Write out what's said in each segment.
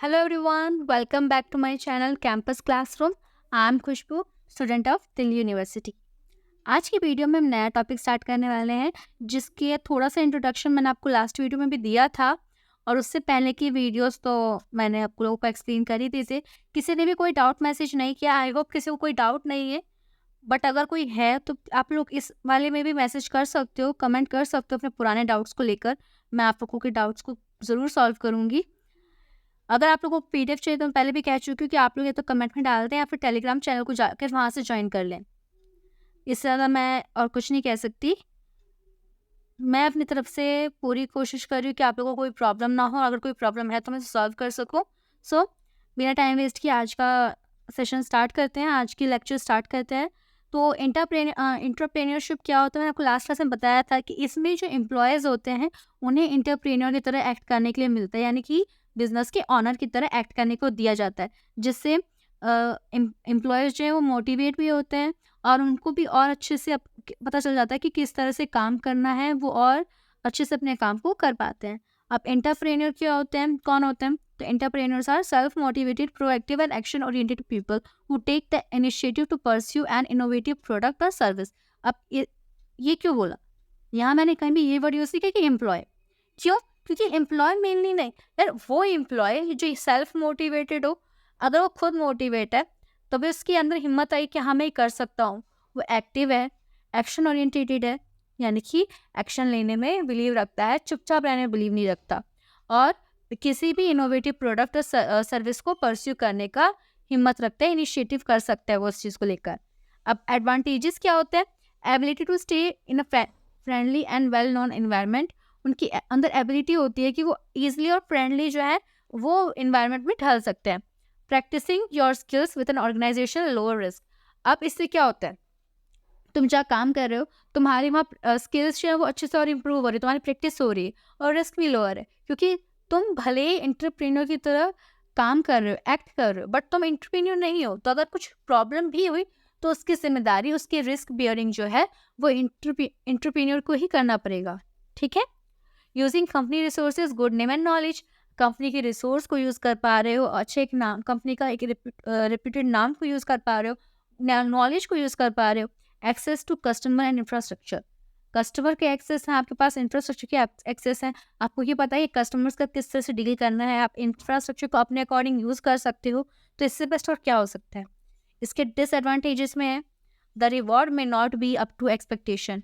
Hello everyone, welcome back to my channel Campus Classroom. I am Khushboo, student of Delhi university. आज की video में हम नया टॉपिक स्टार्ट करने वाले हैं, जिसके थोड़ा सा इंट्रोडक्शन मैंने आपको लास्ट वीडियो में भी दिया था और उससे पहले की वीडियोस तो मैंने आप लोगों को एक्सप्लेन कर ही दी थी। किसी ने भी कोई डाउट मैसेज नहीं किया, आई होप किसी को कोई डाउट नहीं है, बट अगर कोई है तो आप लोग इस वाले में भी मैसेज कर सकते हो, कमेंट कर सकते हो अपने पुराने डाउट्स को लेकर। मैं आप लोगों के डाउट्स को ज़रूर सॉल्व करूँगी। अगर आप लोगों को पीडीएफ चाहिए तो मैं पहले भी कह चुकी हूँ कि आप लोग या तो कमेंट में डाल दें या फिर टेलीग्राम चैनल को जाकर वहाँ से ज्वाइन कर लें। इससे ज़्यादा मैं और कुछ नहीं कह सकती। मैं अपनी तरफ से पूरी कोशिश कर रही हूँ कि आप लोगों को कोई प्रॉब्लम ना हो, अगर कोई प्रॉब्लम है तो मैं सॉल्व कर सकूँ। सो बिना टाइम वेस्ट किए आज का सेशन स्टार्ट करते हैं, आज की लेक्चर स्टार्ट करते हैं। तो एंटरप्रेन्योरशिप क्या होता है, मैंने आपको लास्ट क्लास में बताया था कि इसमें जो एम्प्लॉयज़ होते हैं उन्हें एंटरप्रेन्योर की तरह एक्ट करने के लिए मिलता है, यानी कि बिजनेस के ऑनर की तरह एक्ट करने को दिया जाता है, जिससे एम्प्लॉयज़ जो है वो मोटिवेट भी होते हैं और उनको भी और अच्छे से पता चल जाता है कि किस तरह से काम करना है, वो और अच्छे से अपने काम को कर पाते हैं। अब एंटरप्रेन्योर क्या होते हैं, कौन होते हैं? तो entrepreneurs are self motivated, proactive and action oriented people who take the initiative to pursue an innovative product और सर्विस। अब ये क्यों बोला? यहाँ मैंने कहीं भी ये वर्ड यूज़ किया कि एम्प्लॉय। क्यों? क्योंकि एम्प्लॉय मेनली नहीं, यार वो एम्प्लॉय जो सेल्फ मोटिवेटेड हो, अगर वो खुद मोटिवेट है तो भी उसके अंदर हिम्मत आई कि हाँ मैं ये कर सकता हूँ। वो एक्टिव है, एक्शन ओरिएंटेड है, यानी कि एक्शन लेने में बिलीव रखता है, चुपचाप रहने में बिलीव नहीं रखता, और किसी भी इनोवेटिव प्रोडक्ट और सर्विस को परस्यू करने का हिम्मत रखता है, इनिशिएटिव कर सकता है वो उस चीज़ को लेकर। अब एडवांटेजेस क्या होते हैं? Ability to stay in a friendly and well known environment. उनकी अंदर एबिलिटी होती है कि वो ईजिली और फ्रेंडली जो है वो इन्वायरमेंट में ढल सकते हैं। Practicing your skills with an organization lower risk. अब इससे क्या होता है, तुम जहाँ काम कर रहे हो, तुम्हारी वहाँ स्किल्स जो है वो अच्छे से और इम्प्रूव हो रही है, तुम्हारी प्रैक्टिस हो रही है और रिस्क भी लोअर है, क्योंकि तुम भले ही एंटरप्रेन्योर की तरह काम कर रहे हो, एक्ट कर रहे हो, बट तुम एंटरप्रेन्योर नहीं हो, तो अगर कुछ प्रॉब्लम भी हुई तो उसकी जिम्मेदारी, उसकी रिस्क बियरिंग जो है वो एंटरप्रेन्योर को ही करना पड़ेगा। ठीक है? Using company resources, good name and knowledge. Company के रिसोर्स को यूज़ कर पा रहे हो, अच्छे एक नाम, कंपनी का एक रेप्यूटेड नाम को यूज़ कर पा रहे हो, नॉलेज को यूज़ कर पा रहे हो। Access to customer and infrastructure. Customer के एक्सेस हैं, आपके पास इंफ्रास्ट्रक्चर के एक्सेस हैं, आपको ये पता है कि कस्टमर्स का किस तरह से डील करना है, आप इंफ्रास्ट्रक्चर को अपने अकॉर्डिंग यूज़ कर सकते हो। तो इससे बेस्ट और क्या हो सकता है? इसके डिसएडवांटेजेस में है, the reward may not be up to expectation.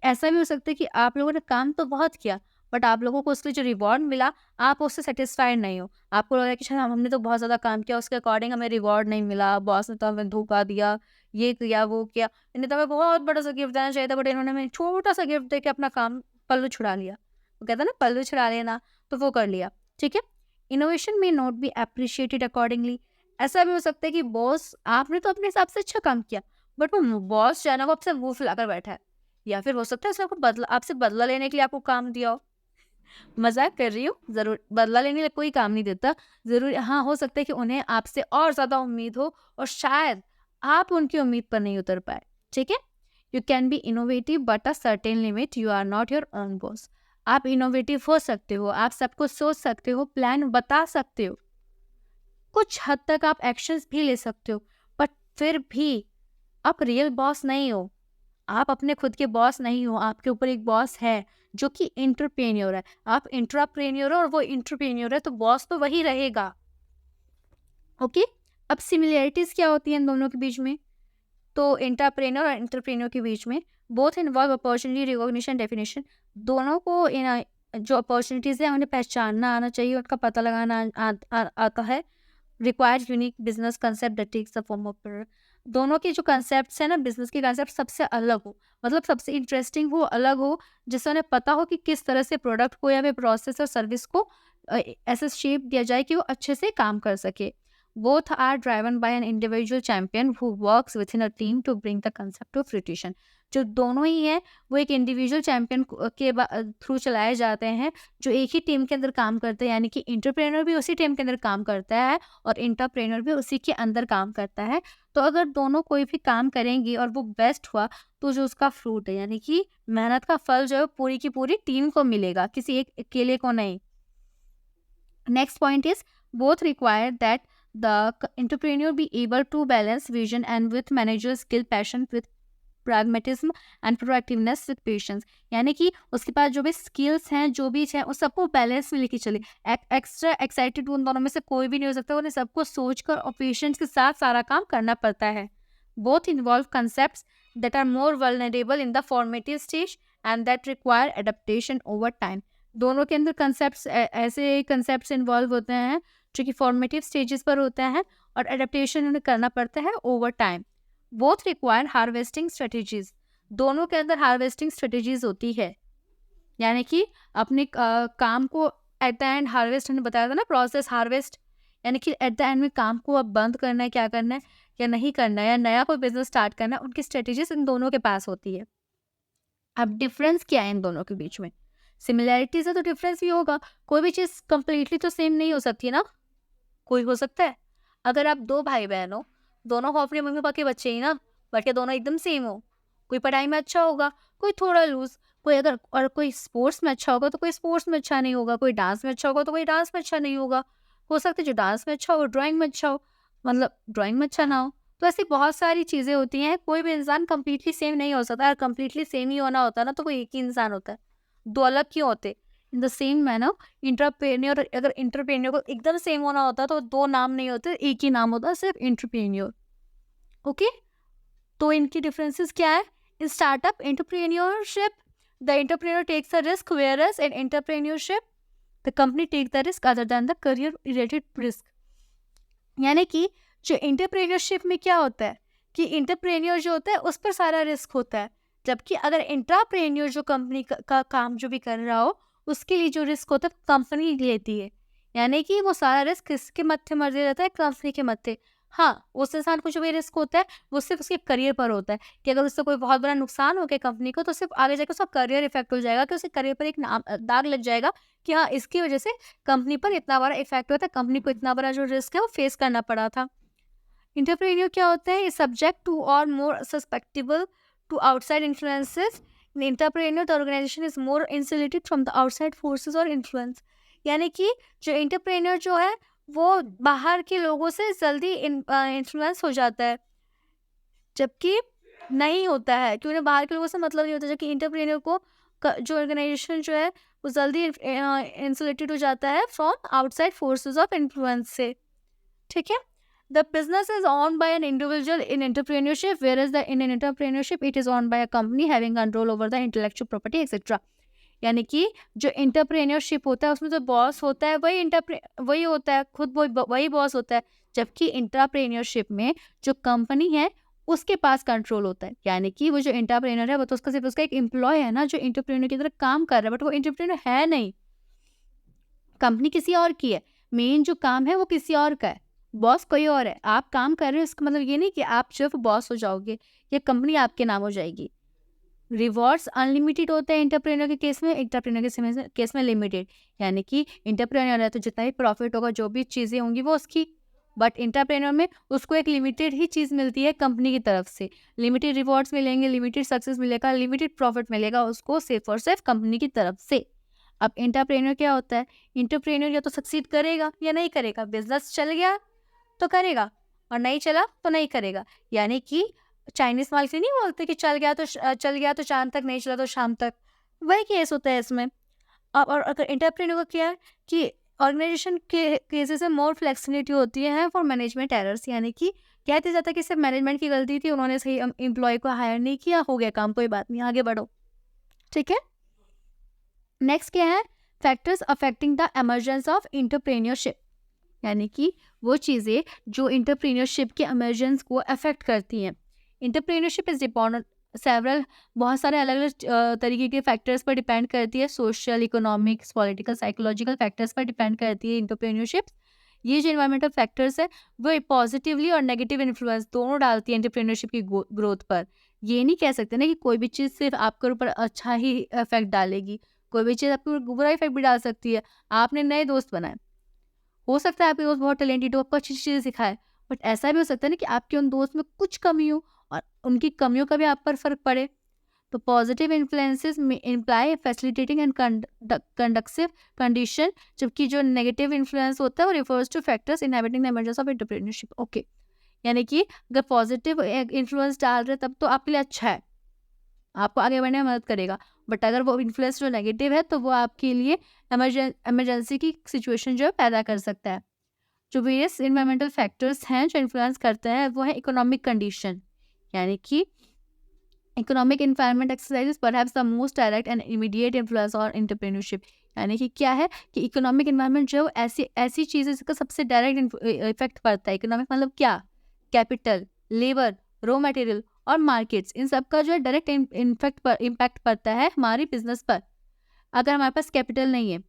ऐसा भी हो सकता है कि आप लोगों ने काम तो बहुत किया, बट आप लोगों को उसके जो रिवॉर्ड मिला, आप उससे सेटिस्फाइड नहीं हो। आपको लग रहा है कि शायद हमने तो बहुत ज़्यादा काम किया, उसके अकॉर्डिंग हमें रिवॉर्ड नहीं मिला, बॉस ने तो हमें धोखा दिया, ये किया, वो किया। इन्हें तो हमें बहुत बड़ा सा गिफ्ट देना चाहिए था, बट इन्होंने हमें छोटा सा गिफ्ट दे के अपना काम पल्लू छुड़ा लिया। वो कहते हैं ना, पल्लू छुड़ा लेना, तो वो कर लिया। ठीक है? इनोवेशन में नॉट बी अप्रिशिएटेड अकॉर्डिंगली। ऐसा भी हो सकता है कि बॉस, आपने तो अपने हिसाब से अच्छा काम किया, बट वो बॉस जो है ना, वो आपसे मुँह फुलाकर बैठा है, या फिर हो सकता है उसने आपसे बदला लेने के लिए आपको काम दिया हो। मज़ाक कर रही हूँ, ज़रूर बदला लेने के लिए कोई काम नहीं देता। ज़रूर हाँ, हो सकता है कि उन्हें आपसे और ज़्यादा उम्मीद हो और शायद आप उनकी उम्मीद पर नहीं उतर पाए। ठीक है? You can be innovative but a certain limit, you are not your own boss. आप इनोवेटिव हो सकते हो, आप सब कुछ सोच सकते हो, प्लान बता सकते हो, कुछ हद तक आप एक्शंस भी ले सकते हो, बट फिर भी आप रियल बॉस नहीं हो। आप अपने खुद के बॉस नहीं हो, आपके ऊपर एक बॉस है जो कि एंटरप्रेन्योर है। आप इंट्राप्रेन्योर हो और वो एंटरप्रेन्योर है, तो बॉस तो वही रहेगा। ओके? अब सिमिलैरिटीज़ क्या होती हैं इन दोनों के बीच में? तो एंटरप्रेन्योर और एंटरप्रेन्योर के बीच में both involve opportunity recognition definition. दोनों को जो अपॉर्चुनिटीज़ हैं उन्हें पहचानना आना चाहिए, उनका पता लगाना आता है। Required unique business concept that takes the form of product. दोनों के जो कंसेप्ट्स हैं ना, बिजनेस के कंसेप्ट सबसे अलग हो, मतलब सबसे इंटरेस्टिंग हो, अलग हो, जिससे उन्हें पता हो कि किस तरह से प्रोडक्ट को या फिर प्रोसेस और सर्विस को ऐसे शेप दिया जाए कि वो अच्छे से काम कर सके। Both are driven by an individual champion who works within a team to bring the concept to fruition. जो दोनों ही हैं वो एक इंडिविजुअल चैंपियन के थ्रू चलाए जाते हैं, जो एक ही टीम के अंदर काम करते हैं, यानी कि एंटरप्रेन्योर भी उसी टीम के अंदर काम करता है और एंटरप्रेन्योर भी उसी के अंदर काम करता है। तो अगर दोनों कोई भी काम करेंगे और वो बेस्ट हुआ, तो जो उसका फ्रूट है, यानी कि मेहनत का फल जो है पूरी की पूरी टीम को मिलेगा, किसी एक अकेले को नहीं। Next point is Both require that the entrepreneur be able to balance vision and with managerial skill, passion with pragmatism and proactiveness with patience. यानी कि उसके पास जो भी स्किल्स हैं, जो भी है, उस सबको बैलेंस में लेके चले. एक्स्ट्रा एक्साइटेड उन दोनों में से कोई भी नहीं हो सकता. उन्हें सबको सोचकर और पेशेंस के साथ सारा काम करना पड़ता है. Both involve concepts that are more vulnerable in the formative stage and that require adaptation over time. दोनों के अंदर कंसेप्ट ऐसे कंसेप्ट इन्वॉल्व होते हैं जो कि फॉर्मेटिव स्टेजेस पर होते हैं और एडेप्टेशन उन्हें करना पड़ता है over time. Both require harvesting strategies. दोनों के अंदर हार्वेस्टिंग स्ट्रेटेजीज होती है, यानी कि अपने काम को एट द एंड हार्वेस्ट, हमने बताया था ना प्रोसेस हार्वेस्ट, यानी कि एट द एंड में काम को अब बंद करना है, क्या करना है या नहीं करना है, या नया कोई बिजनेस स्टार्ट करना है, उनकी स्ट्रेटेजीज इन दोनों के पास होती है. अब डिफरेंस क्या है इन दोनों के बीच में? सिमिलैरिटीज है तो डिफरेंस भी होगा. कोई भी चीज़ कंप्लीटली तो सेम नहीं हो सकती ना. कोई हो सकता है अगर आप दो भाई बहन हो, दोनों हो अपने मम्मी पापा के बच्चे ही ना, बट क्या दोनों एकदम सेम हो? कोई पढ़ाई में अच्छा होगा, कोई थोड़ा लूज, कोई अगर और कोई स्पोर्ट्स में अच्छा होगा तो कोई स्पोर्ट्स में अच्छा नहीं होगा, कोई डांस में अच्छा होगा तो कोई डांस में अच्छा नहीं होगा. हो सकता है जो डांस में अच्छा हो ड्राइंग में अच्छा हो, मतलब ड्राइंग में अच्छा ना हो. तो ऐसी बहुत सारी चीज़ें होती हैं. कोई भी इंसान कंप्लीटली सेम नहीं हो सकता. अगर कंप्लीटली सेम ही होना होता ना तो कोई एक ही इंसान होता है. दो अलग क्यों होते? In the same manner entrepreneur, अगर इंटरप्रेन्योर को एकदम सेम होना होता तो दो नाम नहीं होते, एक ही नाम होता, सिर्फ इंटरप्रेन्योर. ओके, तो इनकी डिफरेंसेस क्या है? In startup entrepreneurship the entrepreneur takes a risk, whereas in entrepreneurship the company take the risk other than the career related risk. यानी कि जो एंटरप्रेन्योरशिप में क्या होता है कि इंटरप्रेन्योर जो होता है उस पर सारा रिस्क होता है, जबकि अगर इंट्राप्रेन्योर जो कंपनी का काम जो भी कर रहा हो उसके लिए जो रिस्क होता है कंपनी लेती है. यानी कि वो सारा रिस्क किसके मत्थे मर्जी रहता है? कंपनी के मत्थे. हाँ, उस इंसान को जो भी रिस्क होता है वो सिर्फ उसके करियर पर होता है कि अगर उससे कोई बहुत बड़ा नुकसान हो गया कंपनी को तो सिर्फ आगे जाकर उसका करियर इफेक्ट हो जाएगा, कि उसके करियर पर एक दाग लग जाएगा कि हाँ इसकी वजह से कंपनी पर इतना बड़ा इफेक्ट हुआ था, कंपनी को इतना बड़ा जो रिस्क है वो फेस करना पड़ा था. इंटरप्रेन्योर क्या होता है? सब्जेक्ट टू और more susceptible to outside influences. In entrepreneur the organization is more insulated from the outside forces और इन्फ्लुएंस. यानी कि जो एंटरप्रेन्योर जो है वो बाहर के लोगों से जल्दी इन्फ्लुएंस हो जाता है, जबकि नहीं होता है कि उन्हें बाहर के लोगों से मतलब नहीं होता. जबकि इंटरप्रेन्योर को जो ऑर्गेनाइजेशन जो है वो जल्दी इंसुलेटेड हो जाता है from outside forces of influence से. ठीक है. The business is owned by an individual in entrepreneurship, whereas in an entrepreneurship it is owned by a company having control over the intellectual property, etc. यानी कि जो entrepreneurship होता है उसमें जो बॉस होता है वही होता है, खुद वही बॉस होता है, जबकि इंटरप्रेन्योरशिप में जो कंपनी है उसके पास कंट्रोल होता है. यानी कि वो जो इंटरप्रेन्योर है वो तो उसका सिर्फ उसका एक एम्प्लॉय है ना जो इंटरप्रेन्योर की तरह काम कर रहा है, बट वो इंटरप्रेन्योर है नहीं. कंपनी किसी और की है, मेन जो काम है वो किसी और का है, बॉस कोई और है. आप काम कर रहे हो इसका मतलब ये नहीं कि आप सिर्फ बॉस हो जाओगे या कंपनी आपके नाम हो जाएगी. रिवॉर्ड्स अनलिमिटेड होते हैं इंटरप्रेन्योर के केस में, इंटरप्रेन्योर के केस में लिमिटेड. यानी कि इंटरप्रेन्योर है तो जितना भी प्रॉफिट होगा, जो भी चीज़ें होंगी वो उसकी, बट इंटरप्रेन्योर में उसको एक लिमिटेड ही चीज़ मिलती है कंपनी की तरफ से. लिमिटेड रिवॉर्ड्स मिलेंगे, लिमिटेड सक्सेस मिलेगा, लिमिटेड प्रॉफिट मिलेगा उसको सिर्फ और सिर्फ कंपनी की तरफ से. अब इंटरप्रेन्योर क्या होता है? इंटरप्रेन्योर या तो सक्सीड करेगा या नहीं करेगा. बिजनेस चल गया तो करेगा और नहीं चला तो नहीं करेगा. यानी कि चाइनीज माल से नहीं बोलते कि चल गया तो चांद तक, नहीं चला तो शाम तक. वही केस होता है इसमें. अब और अगर इंटरप्रेन्योर का क्या है कि ऑर्गेनाइजेशन के केसेस में मोर फ्लेक्सिबिलिटी होती है फॉर मैनेजमेंट एरर्स. यानी कि कहते जाता है कि सिर्फ मैनेजमेंट की गलती थी, उन्होंने सही एम्प्लॉय को हायर नहीं किया, हो गया काम, कोई बात नहीं, आगे बढ़ो. ठीक है. नेक्स्ट क्या है? Factors affecting the emergence of entrepreneurship. यानी कि वो चीज़ें जो इंटरप्रेन्योरशिप के एमर्जेंस को अफेक्ट करती हैं. इंटरप्रेन्योरशिप इज डिपेंड सेवरल, बहुत सारे अलग अलग तरीके के फैक्टर्स पर डिपेंड करती है. Social, economics, political, psychological factors पर डिपेंड करती है इंटरप्रेन्योरशिप. ये जो इन्वायरमेंटल फैक्टर्स है वो पॉजिटिवली और नेगेटिव इन्फ्लुएंस दोनों डालती है इंटरप्रेन्योरशिप की ग्रोथ पर. ये नहीं कह सकते ना कि कोई भी चीज़ सिर्फ आपके ऊपर अच्छा ही इफेक्ट डालेगी, कोई भी चीज़ आपके ऊपर बुरा इफेक्ट भी डाल सकती है. आपने नए दोस्त बनाए, हो सकता है आपके दोस्त बहुत टैलेंटेड हो, आपको अच्छी चीज़ें सिखाए, बट ऐसा भी हो सकता है ना कि आपके उन दोस्त में कुछ कमी हो और उनकी कमियों का भी आप पर फ़र्क पड़े. तो positive influences imply facilitating and conducive condition, जबकि जो नेगेटिव इन्फ्लुएंस होता है वो refers to factors inhibiting the emergence of entrepreneurship. Okay, यानी कि अगर पॉजिटिव इन्फ्लुएंस डाल रहे तब तो आपके लिए अच्छा है, आपको आगे बढ़ने में मदद करेगा। बट अगर वो इन्फ्लुएंस जो नेगेटिव है तो वो आपके लिए इमरजेंसी की सिचुएशन जो है पैदा कर सकता है। जो वेरियस इन्वायरमेंटल फैक्टर्स हैं जो इन्फ्लुएंस करते हैं वो है इकोनॉमिक कंडीशन, यानी कि economic environment exercises perhaps the most direct and immediate influence on entrepreneurship. यानी कि क्या है कि इकोनॉमिक इन्वायरमेंट जो ऐसी ऐसी चीज़ है जिसका सबसे डायरेक्ट इफेक्ट पड़ता है। इकोनॉमिक मतलब क्या? कैपिटल, लेबर, रॉ मटेरियल और मार्केट्स, इन सब का जो है डायरेक्ट इम्पैक्ट पड़ता है हमारी बिजनेस पर। अगर हमारे पास कैपिटल नहीं है,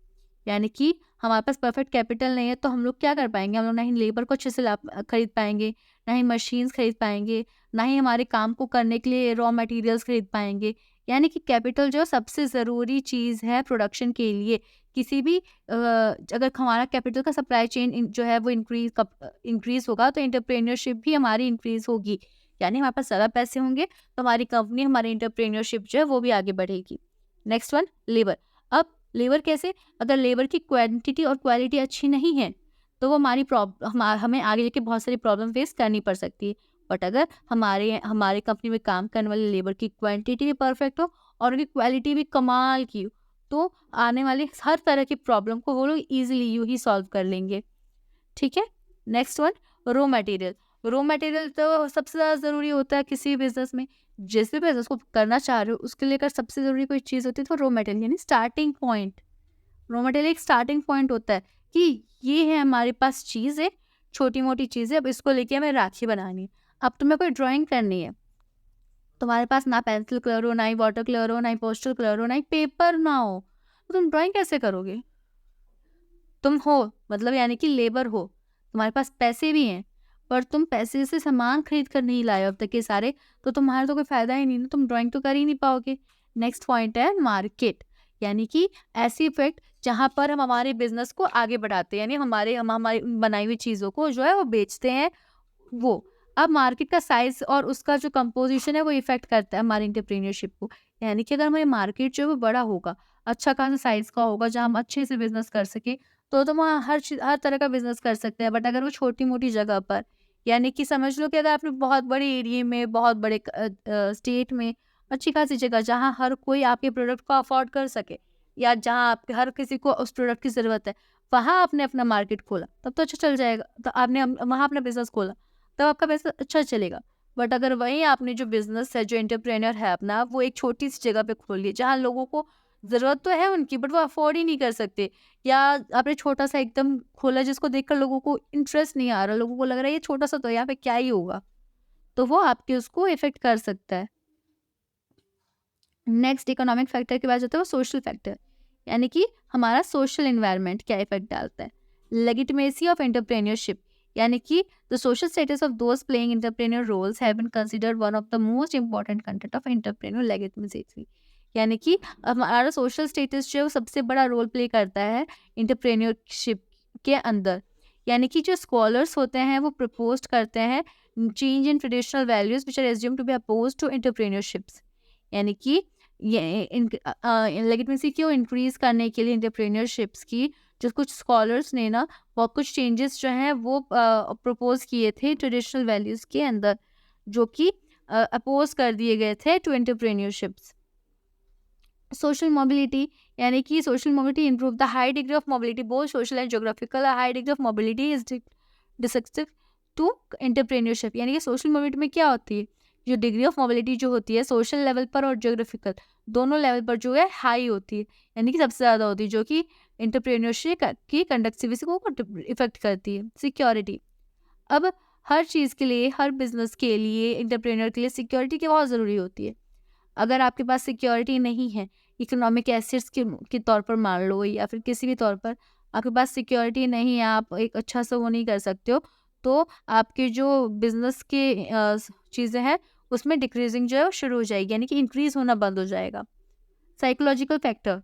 यानी कि हमारे पास परफेक्ट कैपिटल नहीं है, तो हम लोग क्या कर पाएंगे? हम लोग ना ही लेबर को अच्छे से खरीद पाएंगे, ना ही मशीन्स खरीद पाएंगे, ना ही हमारे काम को करने के लिए रॉ मटेरियल्स खरीद पाएंगे। यानी कि कैपिटल जो सबसे ज़रूरी चीज़ है प्रोडक्शन के लिए। किसी भी अगर हमारा कैपिटल का सप्लाई चेन जो है वो इंक्रीज होगा तो एंटरप्रेन्योरशिप भी हमारी इंक्रीज होगी। यानी हमारे पास ज़्यादा पैसे होंगे तो हमारी कंपनी, हमारी एंटरप्रेन्योरशिप जो है वो भी आगे बढ़ेगी। Next one, labour. अब लेबर कैसे? अगर लेबर की क्वांटिटी और क्वालिटी अच्छी नहीं है तो वो हमें आगे जाके बहुत सारी प्रॉब्लम फेस करनी पड़ सकती है। बट अगर हमारे कंपनी में काम करने वाले लेबर की क्वांटिटी भी परफेक्ट हो और उनकी क्वालिटी भी कमाल की हो तो आने वाली हर तरह की प्रॉब्लम को वो लोग ईजिली यूँ ही सॉल्व कर लेंगे। ठीक है। Next one, raw material. Raw material तो सबसे ज़्यादा ज़रूरी होता है किसी भी बिजनेस में। जिस भी बिजनेस को करना चाह रहे हो उसके लिए अगर सबसे ज़रूरी कोई चीज़ होती है तो रॉ मटेरियल, यानी स्टार्टिंग पॉइंट। रॉ मटेरियल एक स्टार्टिंग पॉइंट होता है कि ये है हमारे पास चीज़ है, छोटी मोटी चीज़ है, अब इसको लेके हमें राखी बनानी है। अब तुम्हें कोई ड्राइंग करनी है, तुम्हारे पास ना पेंसिल कलर हो, ना ही वाटर कलर हो, ना ही पोस्टर कलर हो, ना ही पेपर ना हो, तो तुम ड्राइंग कैसे करोगे? तुम हो मतलब यानी कि लेबर हो, तुम्हारे पास पैसे भी हैं, पर तुम पैसे से सामान खरीद कर नहीं लाए अब तक के सारे, तो तुम्हारा तो कोई फायदा ही नहीं ना, तुम ड्राइंग तो कर ही नहीं पाओगे। नेक्स्ट पॉइंट है मार्केट, यानी कि ऐसी इफेक्ट जहाँ पर हम हमारे बिजनेस को आगे बढ़ाते हैं, यानी हमारी बनाई हुई चीज़ों को जो है वो बेचते हैं वो। अब मार्केट का साइज और उसका जो कंपोजिशन है वो इफेक्ट करता है हमारी एंटरप्रेन्योरशिप को। यानी कि अगर हमारी मार्केट जो है वो बड़ा होगा, अच्छा खासा साइज का होगा जहाँ हम अच्छे से बिजनेस कर सके, तो वहाँ हर तरह का बिजनेस कर सकते हैं। बट अगर वो छोटी मोटी जगह पर, यानी कि समझ लो कि अगर आपने बहुत बड़े एरिया में, बहुत बड़े स्टेट में, अच्छी खासी जगह जहाँ हर कोई आपके प्रोडक्ट को अफोर्ड कर सके या जहाँ आप हर किसी को उस प्रोडक्ट की ज़रूरत है, वहाँ आपने अपना मार्केट खोला तब तो अच्छा चल जाएगा। तो आपने वहाँ अपना बिजनेस खोला तब आपका पैसा अच्छा चलेगा। बट अगर वहीं आपने जो बिजनेस है, जो एंटरप्रेन्योर है अपना, वो एक छोटी सी जगह पे खोल लिया जहाँ लोगों को ज़रूरत तो है उनकी बट वो अफोर्ड ही नहीं कर सकते, या आपने छोटा सा एकदम खोला जिसको देखकर लोगों को इंटरेस्ट नहीं आ रहा, लोगों को लग रहा है ये छोटा सा तो यहाँ पे क्या ही होगा, तो वो आपके उसको इफेक्ट कर सकता है। नेक्स्ट इकोनॉमिक फैक्टर के बाद जाता है वो सोशल फैक्टर, यानी कि हमारा सोशल एनवायरनमेंट क्या इफेक्ट डालता है। लेजिटिमेसी ऑफ एंटरप्रेन्योरशिप, यानी कि the social status of those playing entrepreneur roles have been considered one of the most important content of entrepreneur legitimacy. यानी कि हमारा सोशल स्टेटस जो है वो सबसे बड़ा रोल प्ले करता है एंटरप्रेन्योरशिप के अंदर। यानी कि जो स्कॉलर्स होते हैं वो प्रपोज करते हैं change in traditional values which are assume to be oppose to entrepreneurships. यानी कि ये लेजिटिमेसी को इंक्रीज करने के लिए एंटरप्रेन्योरशिप्स की जो कुछ स्कॉलर्स ने ना बहुत कुछ चेंजेस जो हैं वो प्रपोज किए थे ट्रेडिशनल वैल्यूज के अंदर, जो कि अपोज कर दिए गए थे टू एंटरप्रेन्योरशिप्स। सोशल मोबिलिटी, यानी कि social mobility improve the high degree of mobility both social and geographical. High degree of mobility is decisive to entrepreneurship. यानी कि सोशल मोबिलिटी में क्या होती है, जो डिग्री ऑफ मोबिलिटी जो होती है सोशल लेवल पर और ज्योग्राफिकल दोनों लेवल पर जो है हाई होती है, यानी कि सबसे ज़्यादा होती है, जो कि एंटरप्रेन्योरशिप की कंडक्टिविटी को इफेक्ट करती है। सिक्योरिटी, अब हर चीज़ के लिए, हर बिजनेस के लिए, एंटरप्रेन्योर के लिए सिक्योरिटी की बहुत ज़रूरी होती है। अगर आपके पास सिक्योरिटी नहीं है, इकोनॉमिक एसेट्स के तौर पर मान लो या फिर किसी भी तौर पर आपके पास सिक्योरिटी नहीं है, आप एक अच्छा सा वो नहीं कर सकते हो, तो आपके जो बिजनेस के चीज़ें हैं उसमें डिक्रीजिंग जो है वो शुरू हो जाएगी, यानी कि इंक्रीज होना बंद हो जाएगा। Psychological factor,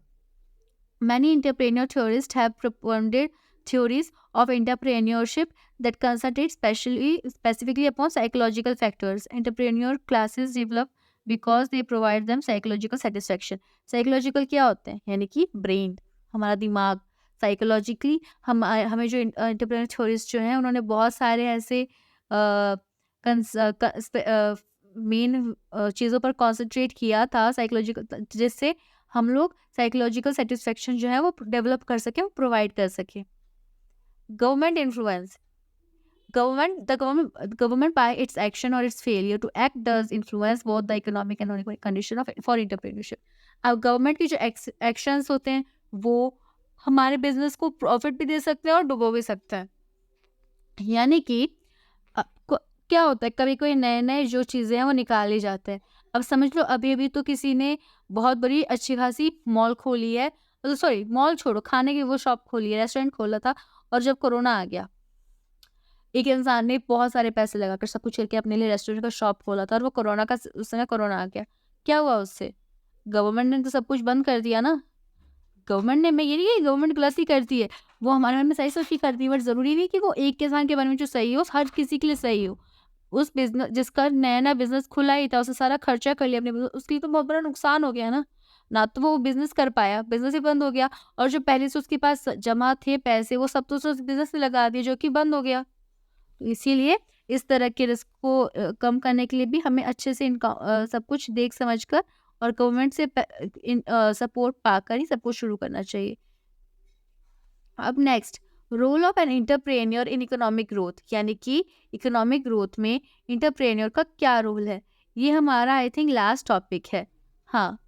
many entrepreneur theorist have propounded theories of entrepreneurship that concentrate specifically upon psychological factors. Entrepreneur classes develop because they provide them psychological satisfaction. Psychological क्या होते हैं, यानी कि ब्रेन, हमारा दिमाग। साइकोलॉजिकली हमें जो इंटरप्रेन्योर थ्योरिस्ट जो हैं उन्होंने बहुत सारे ऐसे मेन चीज़ों पर कॉन्सेंट्रेट किया था साइकोलॉजिकल, जिससे हम लोग साइकोलॉजिकल सेटिस्फेक्शन जो है वो डेवलप कर सके, वो प्रोवाइड कर सके। Government influence, government by its action or its failure to act does influence both the economic and economic condition of for entrepreneurship। अब गवर्नमेंट की जो एक्शंस होते हैं वो हमारे बिजनेस को प्रॉफिट भी दे सकते हैं और डुबो भी सकते हैं। यानी कि क्या होता है, कभी कोई नए नए जो चीज़ें हैं वो निकाले जाते हैं। अब समझ लो अभी अभी तो किसी ने बहुत बड़ी अच्छी खासी मॉल खोली है, सॉरी मॉल छोड़ो, खाने की वो शॉप खोली है, रेस्टोरेंट खोला था, और जब कोरोना आ गया एक इंसान ने बहुत सारे पैसे लगाकर सब कुछ करके अपने लिए रेस्टोरेंट का शॉप खोला था, और वो कोरोना का उस समय कोरोना आ गया। क्या हुआ उससे? गवर्नमेंट ने तो सब कुछ बंद कर दिया ना। गवर्नमेंट ने, मैं ये नहीं कि गवर्नमेंट गलत ही करती है, वो हमारे मन में सही सोच ही करती है, बट ज़रूरी नहीं कि वो एक किसान के बारे में जो सही हो हर किसी के लिए सही हो। उस बिज़नेस जिसका नया-नया बिज़नेस खुला ही था, उसने सारा खर्चा कर लिया अपने बिज़नेस, उसके लिए तो बहुत बड़ा नुकसान हो गया ना। ना तो वो बिज़नेस कर पाया, बिज़नेस ही बंद हो गया, और जो पहले से उसके पास जमा थे पैसे वो सब तो उसने उस बिज़नेस में लगा दिए, जो कि बंद हो गया। तो इसीलिए इस तरह के रिस्क को कम करने के लिए भी हमें अच्छे से सब कुछ देख समझ कर और गवर्नमेंट से सपोर्ट पाकर ही सब कुछ शुरू करना चाहिए। अब next, role of an entrepreneur in economic growth, यानी कि इकोनॉमिक ग्रोथ में इंटरप्रेन्योर का क्या रोल है। ये हमारा आई थिंक लास्ट टॉपिक है। हाँ,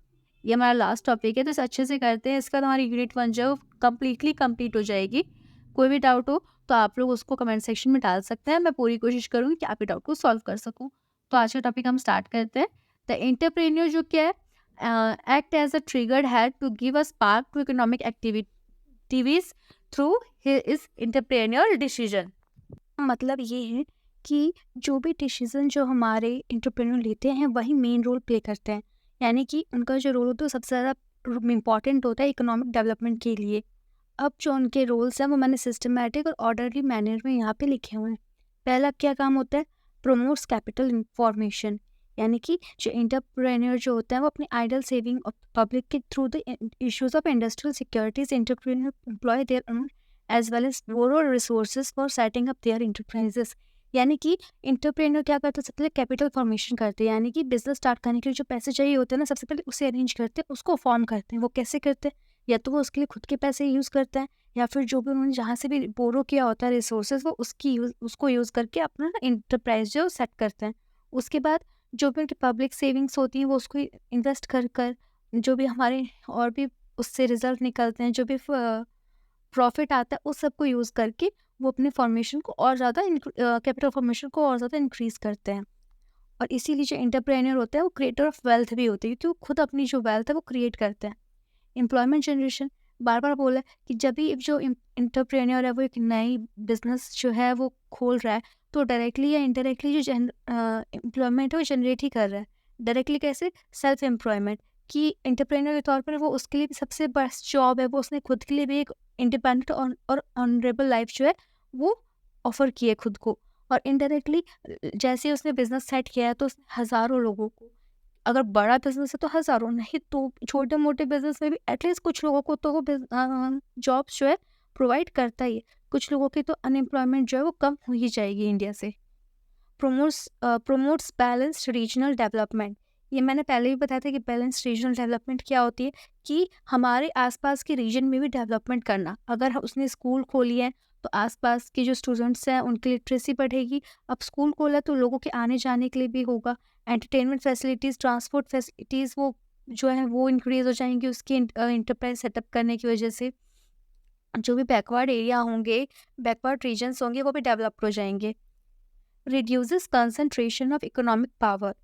ये हमारा लास्ट टॉपिक है, तो इसे अच्छे से करते हैं, इसका हमारी यूनिट 1 जो है वो कम्प्लीटली कंप्लीट हो जाएगी। कोई भी डाउट हो तो आप लोग उसको कमेंट सेक्शन में डाल सकते हैं, मैं पूरी कोशिश करूँगी कि आपके डाउट को सॉल्व कर सकूँ। तो आज का टॉपिक हम स्टार्ट करते हैं। द एंटरप्रेन्योर जो क्या है, act as a triggered head to give a spark to economic activities through his entrepreneur decision. मतलब ये है कि जो भी डिसीजन जो हमारे एंटरप्रेन्योर लेते हैं वही मेन रोल प्ले करते हैं, यानी कि उनका जो रोल होता है वो सबसे ज़्यादा इम्पॉर्टेंट होता है इकोनॉमिक डेवलपमेंट के लिए। अब जो उनके रोल्स हैं वो मैंने सिस्टमैटिक और ऑर्डरली मैनर में यहाँ पे लिखे हुए हैं। पहला क्या काम होता है, प्रमोट्स कैपिटल फॉर्मेशन, यानी कि जो एंटरप्रेन्योर जो होते हैं वो अपनी आइडल सेविंग ऑफ पब्लिक के through the issues of industrial securities entrepreneur employ their own as well as borrow resources for setting up their enterprises. यानी कि इंटरप्रेन्योर क्या करते हैं, सबसे पहले कैपिटल फॉर्मेशन करते हैं, यानी कि बिजनेस स्टार्ट करने के लिए जो पैसे चाहिए होते हैं ना, सबसे पहले उसे अरेंज करते हैं, उसको फॉर्म करते हैं। वो कैसे करते हैं, या तो वो उसके लिए खुद के पैसे यूज़ करते हैं, या फिर जो भी उन्होंने जहाँ से भी बोरो किया होता है रिसोर्सेज वो उसको यूज़ करके अपना इंटरप्राइज जो सेट करते हैं। उसके बाद जो भी उनकी पब्लिक सेविंग्स होती हैं वो उसको इन्वेस्ट कर कर जो भी हमारे और भी उससे रिजल्ट निकलते हैं, जो भी प्रॉफिट आता है उस सबको यूज़ करके वो अपने फॉर्मेशन को और ज़्यादा कैपिटल फॉर्मेशन को और ज़्यादा इंक्रीज़ करते हैं। और इसीलिए जो एंटरप्रेन्योर होता है वो क्रिएटर ऑफ वेल्थ भी होते हैं, क्योंकि वो खुद अपनी जो वेल्थ है वो क्रिएट करते हैं। एम्प्लॉयमेंट जनरेशन, बार बार बोला है कि जब भी जो एंटरप्रेन्योर है वो एक नई बिजनेस जो है वो खोल रहा है, तो डायरेक्टली या इनडायरेक्टली जो एम्प्लॉयमेंट है वो जनरेट ही कर रहा है। डायरेक्टली कैसे, सेल्फ एम्प्लॉयमेंट, कि एंटरप्रेन्योर के तौर पर वो उसके लिए भी सबसे बेस्ट जॉब है, वो उसने खुद के लिए भी एक इंडिपेंडेंट और ऑनरेबल लाइफ जो है वो ऑफर की है खुद को। और इनडायरेक्टली जैसे उसने बिजनेस सेट किया है तो उसने हज़ारों लोगों को, अगर बड़ा बिजनेस है तो हज़ारों, नहीं तो छोटे मोटे बिजनेस में भी एटलीस्ट कुछ लोगों को तो वो जॉब्स जो है प्रोवाइड करता ही है। कुछ लोगों की तो अनएम्प्लॉयमेंट जो है वो कम हो ही जाएगी इंडिया से। प्रोमोट्स बैलेंस्ड रीजनल डेवलपमेंट, ये मैंने पहले भी बताया था कि बैलेंस्ड रीजनल डेवलपमेंट क्या होती है, कि हमारे आसपास के रीजन में भी डेवलपमेंट करना। अगर उसने स्कूल खोली है तो आसपास के जो स्टूडेंट्स हैं उनकी लिटरेसी बढ़ेगी। अब स्कूल खोला तो लोगों के आने जाने के लिए भी होगा। एंटरटेनमेंट फैसिलिटीज़, ट्रांसपोर्ट फैसिलिटीज़ वो जो है वो इंक्रीज़ हो जाएंगी उसकी इंटरप्राइज सेटअप करने की वजह से। जो भी बैकवर्ड एरिया होंगे, बैकवर्ड रीजन्स होंगे, वो भी डेवलप्ड हो जाएंगे। Reduces concentration of economic power,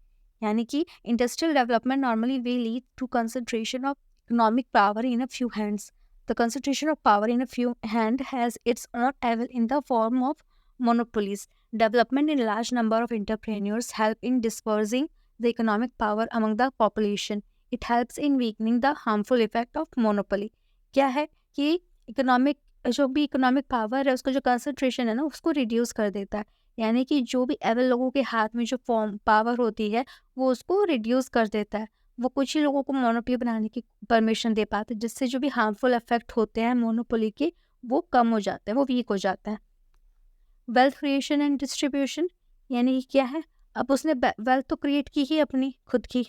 यानी कि industrial development normally way lead to concentration of economic power in a few hands. The concentration of power in a few hand has its own evil in the form of monopolies. Development in large number of entrepreneurs help in dispersing the economic power among the population. It helps in weakening the harmful effect of monopoly. क्या है कि economic जो भी economic power है उसका जो concentration है ना उसको रिड्यूस कर देता है। यानी कि जो भी एबल लोगों के हाथ में जो फॉर्म पावर होती है, वो उसको रिड्यूस कर देता है। वो कुछ ही लोगों को मोनोपोली बनाने की परमिशन दे पाता है, जिससे जो भी हार्मफुल इफेक्ट होते हैं मोनोपोली के, वो कम हो जाते हैं, वो वीक हो जाते हैं। वेल्थ क्रिएशन एंड डिस्ट्रीब्यूशन, यानी कि क्या है, अब उसने वेल्थ तो क्रिएट की ही अपनी खुद की,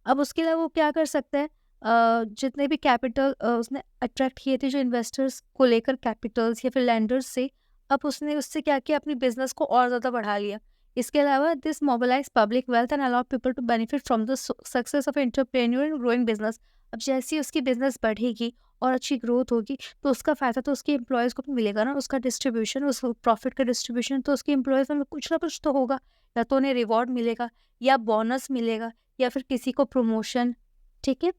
अब उसके अलावा वो क्या कर सकता है, जितने भी कैपिटल उसने अट्रैक्ट किए थे जो इन्वेस्टर्स को लेकर, कैपिटल्स या फिर लैंडर्स से, अब उसने उससे क्या किया, अपनी बिजनेस को और ज़्यादा बढ़ा लिया। इसके अलावा this mobilize public wealth and allow people to benefit from the success of entrepreneur in growing business. अब जैसे ही उसकी बिजनेस बढ़ेगी और अच्छी ग्रोथ होगी, तो उसका फ़ायदा तो उसके एम्प्लॉयज़ को भी मिलेगा ना, उसका डिस्ट्रीब्यूशन, उस प्रॉफिट का डिस्ट्रीब्यूशन तो उसके एम्प्लॉयज़ में कुछ ना कुछ तो होगा, या तो उन्हें रिवॉर्ड मिलेगा, या बोनस मिलेगा, या फिर किसी को प्रमोशन, ठीक है,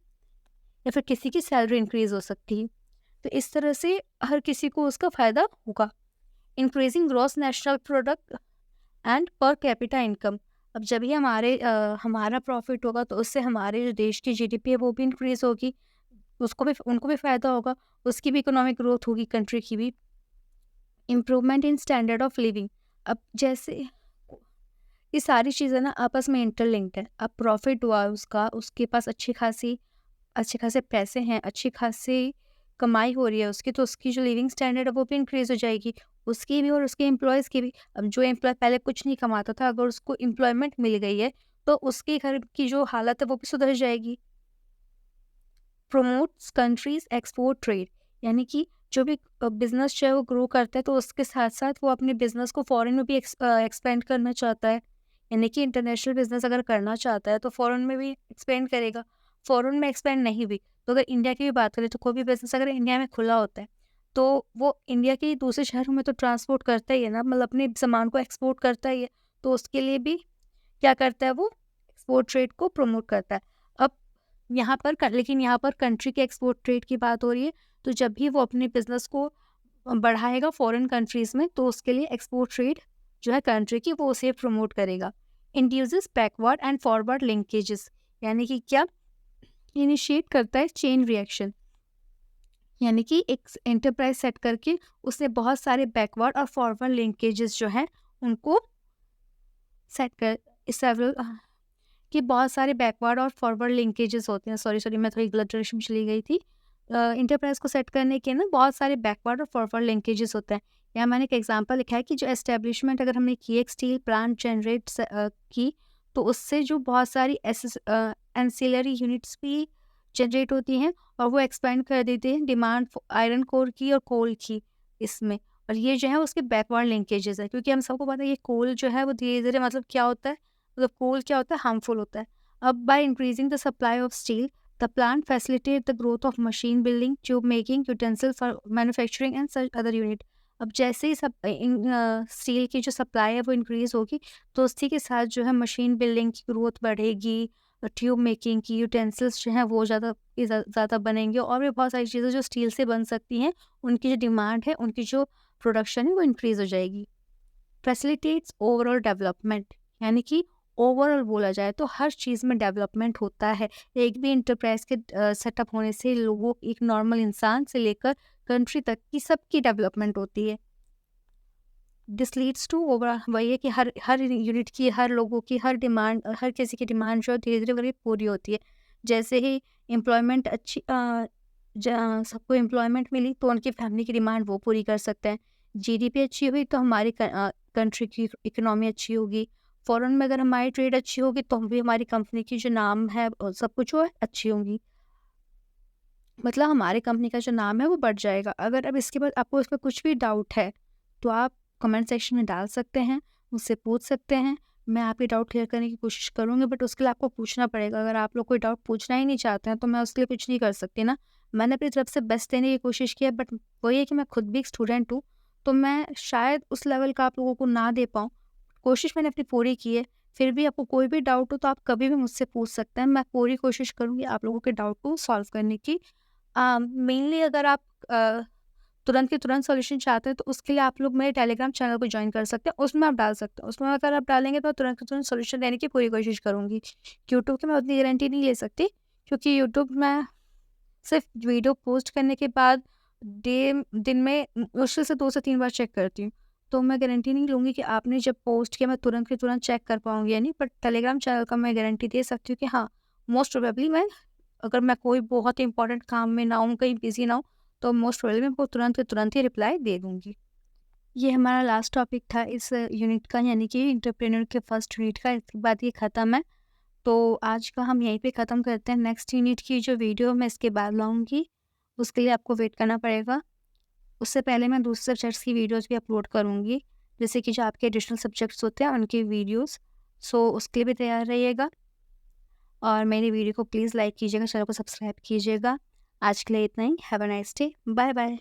या फिर किसी की सैलरी इंक्रीज हो सकती है। तो इस तरह से हर किसी को उसका फ़ायदा होगा। Increasing gross national product and per capita income, अब जब ही हमारा प्रॉफिट होगा, तो उससे हमारे जो देश की जीडीपी है वो भी इंक्रीज होगी, उनको भी फ़ायदा होगा, उसकी भी इकोनॉमिक ग्रोथ होगी, कंट्री की भी। Improvement in standard of living, अब जैसे ये सारी चीज़ें ना आपस में इंटरलिंक्ड है। अब प्रॉफिट हुआ उसका, उसके पास अच्छे खासे पैसे हैं, अच्छी खासी कमाई हो रही है उसकी, तो उसकी जो लिविंग स्टैंडर्ड है वो भी इंक्रीज़ हो जाएगी, उसकी भी और उसके एम्प्लॉयज़ की भी। अब जो एम्प्लॉय पहले कुछ नहीं कमाता था, अगर उसको एम्प्लॉयमेंट मिल गई है, तो उसके घर की जो हालत है वो भी सुधर जाएगी। प्रमोट्स कंट्रीज़ एक्सपोर्ट ट्रेड, यानी कि जो भी बिज़नेस चाहे वो ग्रो करता है, तो उसके साथ-साथ वो अपने बिज़नेस को फ़ॉरेन में भी एक्सपेंड करना चाहता है। यानी कि इंटरनेशनल बिज़नेस अगर करना चाहता है, तो फ़ॉरेन में भी एक्सपेंड करेगा। फ़ॉरेन में एक्सपेंड नहीं भी, तो अगर इंडिया की भी बात करें, तो कोई भी बिज़नेस अगर इंडिया में खुला होता है, तो वो इंडिया के दूसरे शहरों में तो ट्रांसपोर्ट करता ही है ना, मतलब अपने सामान को एक्सपोर्ट करता ही है। तो उसके लिए भी क्या करता है वो, एक्सपोर्ट ट्रेड को प्रमोट करता है। अब लेकिन यहाँ पर कंट्री के एक्सपोर्ट ट्रेड की बात हो रही है, तो जब भी वो अपने बिज़नेस को बढ़ाएगा फ़ॉरेन कंट्रीज़ में, तो उसके लिए एक्सपोर्ट ट्रेड जो है कंट्री की, वो उसे प्रमोट करेगा। Induces backward and forward linkages, यानी कि क्या, इनिशिएट करता है चेन रिएक्शन, यानी कि एक एंटरप्राइज सेट करके उसने बहुत सारे बैकवर्ड और फॉरवर्ड लिंकेजेस जो हैं उनको सेट कर सेवरल कि बहुत सारे बैकवर्ड और फॉरवर्ड लिंकेजेस होते हैं। सॉरी मैं थोड़ी गलत डायरेक्शन में चली गई थी। इंटरप्राइज को सेट करने के ना बहुत सारे बैकवर्ड और फॉरवर्ड लिंकेजेस होते हैं। यहाँ मैंने एक एग्जांपल लिखा है कि जो एस्टेब्लिशमेंट अगर हमने की, एक स्टील प्लांट जनरेट की, तो उससे जो बहुत सारी एंसिलरी यूनिट्स भी जनरेट होती हैं, और वो एक्सपेंड कर देते हैं डिमांड आयरन कोर की और कोल की इसमें। और ये जो है उसके बैकवर्ड लिंकेजेस है, क्योंकि हम सबको पता है ये कोल जो है वो धीरे धीरे, मतलब क्या होता है, मतलब कोल क्या होता है, हार्मफुल होता है। अब by increasing the supply of steel, the plant facilitate the growth of machine building, tube making, utensil for manufacturing and such other unit. अब जैसे ही स्टील की जो सप्लाई है वो इंक्रीज होगी, तो उसी के साथ जो है मशीन बिल्डिंग की ग्रोथ बढ़ेगी, ट्यूब मेकिंग की यूटेंसिल्स जो हैं वो ज़्यादा बनेंगे, और भी बहुत सारी चीज़ें जो स्टील से बन सकती हैं, उनकी जो डिमांड है, उनकी जो प्रोडक्शन है वो इंक्रीज हो जाएगी। फैसिलिटेट्स ओवरऑल डेवलपमेंट, यानी कि ओवरऑल बोला जाए तो हर चीज़ में डेवलपमेंट होता है। एक भी इंटरप्राइज के सेटअप होने से लोगों, एक नॉर्मल इंसान से लेकर कंट्री तक की सबकी डेवलपमेंट होती है। दिस लीड्स टू ओवर, वही है कि हर यूनिट की, हर लोगों की, हर किसी की डिमांड जो धीरे धीरे करके पूरी होती है। जैसे ही एम्प्लॉयमेंट सबको एम्प्लॉयमेंट मिली, तो उनकी फैमिली की डिमांड वो पूरी कर सकते हैं। जीडीपी अच्छी हुई तो हमारी कंट्री की इकोनॉमी अच्छी होगी। फॉरेन में अगर हमारी ट्रेड अच्छी होगी, तो हम भी हमारी कंपनी की जो नाम है और सब कुछ वो अच्छी होंगी, मतलब हमारी कंपनी का जो नाम है वो बढ़ जाएगा। अगर अब इसके बाद आपको इसमें कुछ भी डाउट है, तो आप कमेंट सेक्शन में डाल सकते हैं, मुझसे पूछ सकते हैं। मैं आपके डाउट क्लियर करने की कोशिश करूँगी, बट उसके लिए आपको पूछना पड़ेगा। अगर आप लोग कोई डाउट पूछना ही नहीं चाहते हैं, तो मैं उसके लिए कुछ नहीं कर सकती ना। मैंने अपनी तरफ से बेस्ट देने की कोशिश की है, बट वही है कि मैं खुद भी एक स्टूडेंट हूँ, तो मैं शायद उस लेवल का आप लोगों को ना दे पाऊँ। कोशिश मैंने अपनी पूरी की है। फिर भी आपको कोई भी डाउट हो, तो आप कभी भी मुझसे पूछ सकते हैं। मैं पूरी कोशिश करूँगी आप लोगों के डाउट को सॉल्व करने की। मेनली अगर आप तुरंत के तुरंत सॉल्यूशन चाहते हैं, तो उसके लिए आप लोग मेरे टेलीग्राम चैनल को ज्वाइन कर सकते हैं, उसमें आप डाल सकते हैं। उसमें अगर आप डालेंगे, तो तुरंत के तुरंत सॉल्यूशन देने की पूरी कोशिश करूँगी। यूट्यूब की मैं उतनी गारंटी नहीं ले सकती, क्योंकि यूट्यूब मैं सिर्फ वीडियो पोस्ट करने के बाद दिन में मुश्किल से 2 से 3 बार चेक करती हूँ। तो मैं गारंटी नहीं लूँगी कि आपने जब पोस्ट किया मैं तुरंत के तुरंत चेक कर पाऊँगी या नहीं, बट टेलीग्राम चैनल का मैं गारंटी दे सकती हूँ कि हाँ, मोस्ट प्रोबेबली अगर मैं कोई बहुत इंपॉर्टेंट काम में ना हूँ, कहीं बिज़ी ना हूँ, तो मोस्ट प्रोबेबली मैं आपको तुरंत के तुरंत ही रिप्लाई दे दूँगी। ये हमारा लास्ट टॉपिक था इस यूनिट का, यानी कि एंटरप्रेन्योर के फर्स्ट यूनिट का। इसके बाद ये ख़त्म है। तो आज का हम यहीं पे ख़त्म करते हैं। नेक्स्ट यूनिट की जो वीडियो मैं इसके बाद लाऊँगी, उसके लिए आपको वेट करना पड़ेगा। उससे पहले मैं दूसरे सब्जेक्ट्स की वीडियोज़ भी अपलोड करूँगी, जैसे कि जो आपके एडिशनल सब्जेक्ट्स होते हैं उनकी वीडियोज़। सो उसके लिए भी तैयार रहिएगा और मेरी वीडियो को प्लीज़ लाइक कीजिएगा, चैनल को सब्सक्राइब कीजिएगा। आज के लिए इतना ही। Have a nice day. Bye bye.